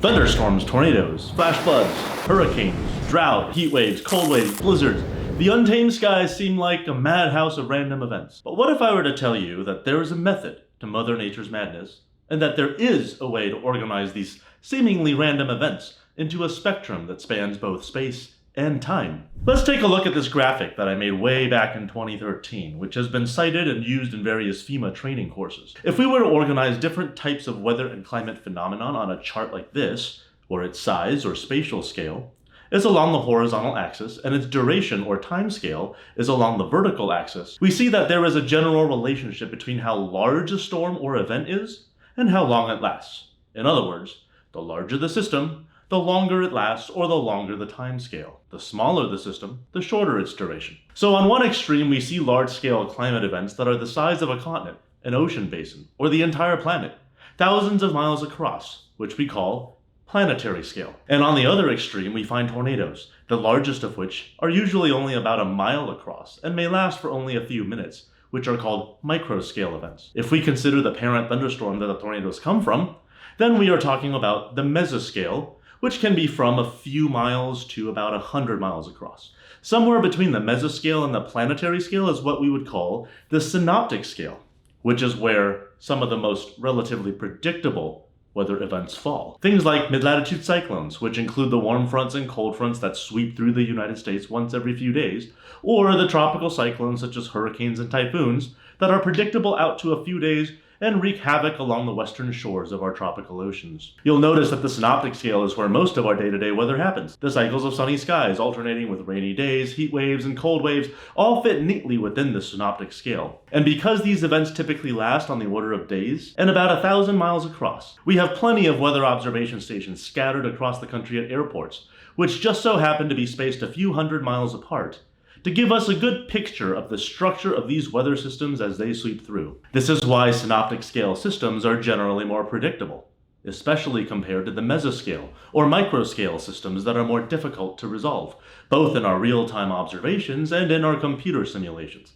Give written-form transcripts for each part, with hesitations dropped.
Thunderstorms, tornadoes, flash floods, hurricanes, drought, heat waves, cold waves, blizzards. The untamed skies seem like a madhouse of random events. But what if I were to tell you that there is a method to Mother Nature's madness, and that there is a way to organize these seemingly random events into a spectrum that spans both space and time? Let's take a look at this graphic that I made way back in 2013, which has been cited and used in various FEMA training courses. If we were to organize different types of weather and climate phenomenon on a chart like this, where its size or spatial scale is along the horizontal axis and its duration or time scale is along the vertical axis, we see that there is a general relationship between how large a storm or event is and how long it lasts. In other words, the larger the system, the longer it lasts, or the longer the time scale. The smaller the system, the shorter its duration. So on one extreme, we see large-scale climate events that are the size of a continent, an ocean basin, or the entire planet, thousands of miles across, which we call planetary scale. And on the other extreme, we find tornadoes, the largest of which are usually only about a mile across and may last for only a few minutes, which are called microscale events. If we consider the parent thunderstorm that the tornadoes come from, then we are talking about the mesoscale, which can be from a few miles to about 100 miles across. Somewhere between the mesoscale and the planetary scale is what we would call the synoptic scale, which is where some of the most relatively predictable weather events fall. Things like mid-latitude cyclones, which include the warm fronts and cold fronts that sweep through the United States once every few days, or the tropical cyclones such as hurricanes and typhoons that are predictable out to a few days and wreak havoc along the western shores of our tropical oceans. You'll notice that the synoptic scale is where most of our day-to-day weather happens. The cycles of sunny skies alternating with rainy days, heat waves, and cold waves all fit neatly within the synoptic scale. And because these events typically last on the order of days and about 1,000 miles across, we have plenty of weather observation stations scattered across the country at airports, which just so happen to be spaced a few hundred miles apart, to give us a good picture of the structure of these weather systems as they sweep through. This is why synoptic scale systems are generally more predictable, especially compared to the mesoscale or microscale systems that are more difficult to resolve, both in our real-time observations and in our computer simulations.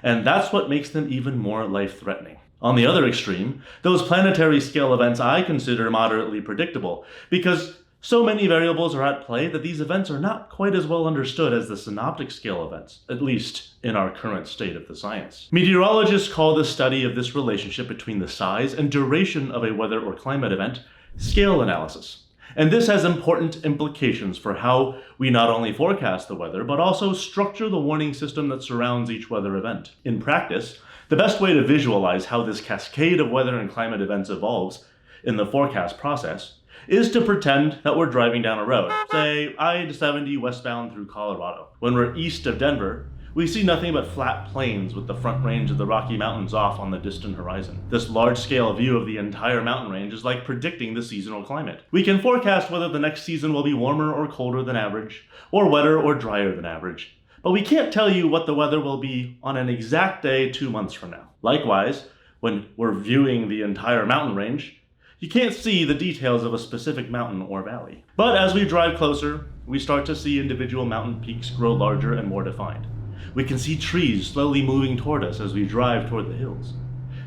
And that's what makes them even more life-threatening. On the other extreme, those planetary scale events I consider moderately predictable because so many variables are at play that these events are not quite as well understood as the synoptic scale events, at least in our current state of the science. Meteorologists call the study of this relationship between the size and duration of a weather or climate event scale analysis. And this has important implications for how we not only forecast the weather, but also structure the warning system that surrounds each weather event. In practice, the best way to visualize how this cascade of weather and climate events evolves in the forecast process is to pretend that we're driving down a road, say I-70 westbound through Colorado. When we're east of Denver, we see nothing but flat plains with the front range of the Rocky Mountains off on the distant horizon. This large-scale view of the entire mountain range is like predicting the seasonal climate. We can forecast whether the next season will be warmer or colder than average, or wetter or drier than average. But we can't tell you what the weather will be on an exact day 2 months from now. Likewise, when we're viewing the entire mountain range, you can't see the details of a specific mountain or valley. But as we drive closer, we start to see individual mountain peaks grow larger and more defined. We can see trees slowly moving toward us as we drive toward the hills.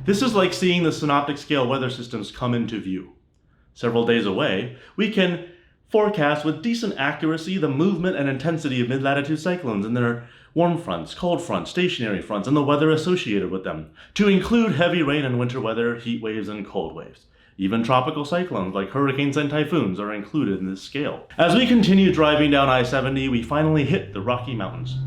This is like seeing the synoptic scale weather systems come into view. Several days away, we can forecast with decent accuracy the movement and intensity of mid-latitude cyclones and their warm fronts, cold fronts, stationary fronts, and the weather associated with them, to include heavy rain and winter weather, heat waves, and cold waves. Even tropical cyclones like hurricanes and typhoons are included in this scale. As we continue driving down I-70, we finally hit the Rocky Mountains.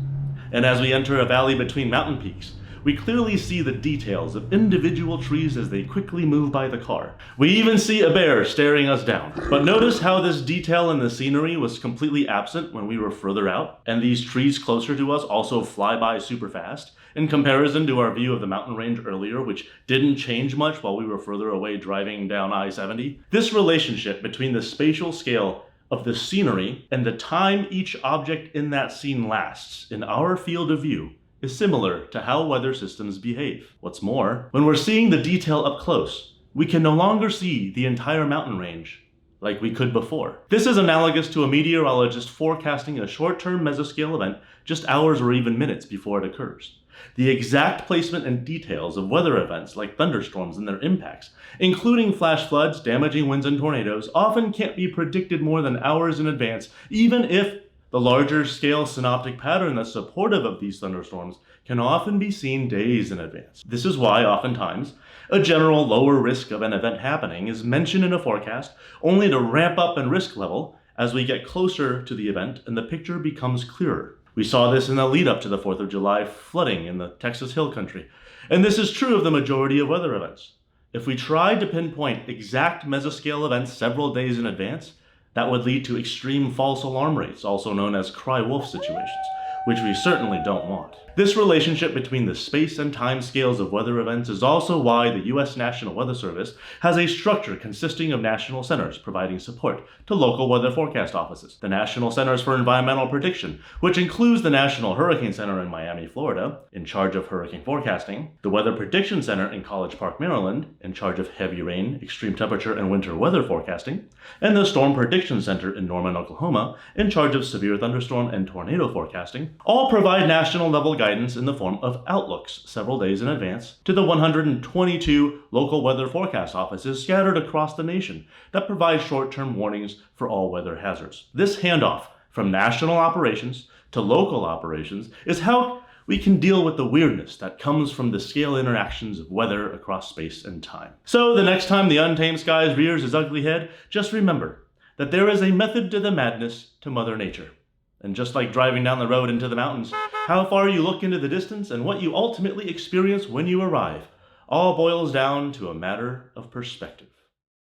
And as we enter a valley between mountain peaks, we clearly see the details of individual trees as they quickly move by the car. We even see a bear staring us down. But notice how this detail in the scenery was completely absent when we were further out, and these trees closer to us also fly by super fast, in comparison to our view of the mountain range earlier, which didn't change much while we were further away driving down I-70. This relationship between the spatial scale of the scenery and the time each object in that scene lasts in our field of view is similar to how weather systems behave. What's more, when we're seeing the detail up close, we can no longer see the entire mountain range like we could before. This is analogous to a meteorologist forecasting a short-term mesoscale event just hours or even minutes before it occurs. The exact placement and details of weather events like thunderstorms and their impacts, including flash floods, damaging winds, and tornadoes, often can't be predicted more than hours in advance, even if the larger scale synoptic pattern that's supportive of these thunderstorms can often be seen days in advance. This is why, oftentimes, a general lower risk of an event happening is mentioned in a forecast, only to ramp up in risk level as we get closer to the event and the picture becomes clearer. We saw this in the lead up to the 4th of July flooding in the Texas Hill Country, and this is true of the majority of weather events. If we tried to pinpoint exact mesoscale events several days in advance, that would lead to extreme false alarm rates, also known as cry-wolf situations, which we certainly don't want. This relationship between the space and time scales of weather events is also why the U.S. National Weather Service has a structure consisting of national centers providing support to local weather forecast offices. The National Centers for Environmental Prediction, which includes the National Hurricane Center in Miami, Florida, in charge of hurricane forecasting, the Weather Prediction Center in College Park, Maryland, in charge of heavy rain, extreme temperature, and winter weather forecasting, and the Storm Prediction Center in Norman, Oklahoma, in charge of severe thunderstorm and tornado forecasting, all provide national level guidance in the form of outlooks several days in advance to the 122 local weather forecast offices scattered across the nation that provide short-term warnings for all weather hazards. This handoff from national operations to local operations is how we can deal with the weirdness that comes from the scale interactions of weather across space and time. So the next time the untamed skies rears its ugly head, just remember that there is a method to the madness to Mother Nature. And just like driving down the road into the mountains, how far you look into the distance and what you ultimately experience when you arrive all boils down to a matter of perspective.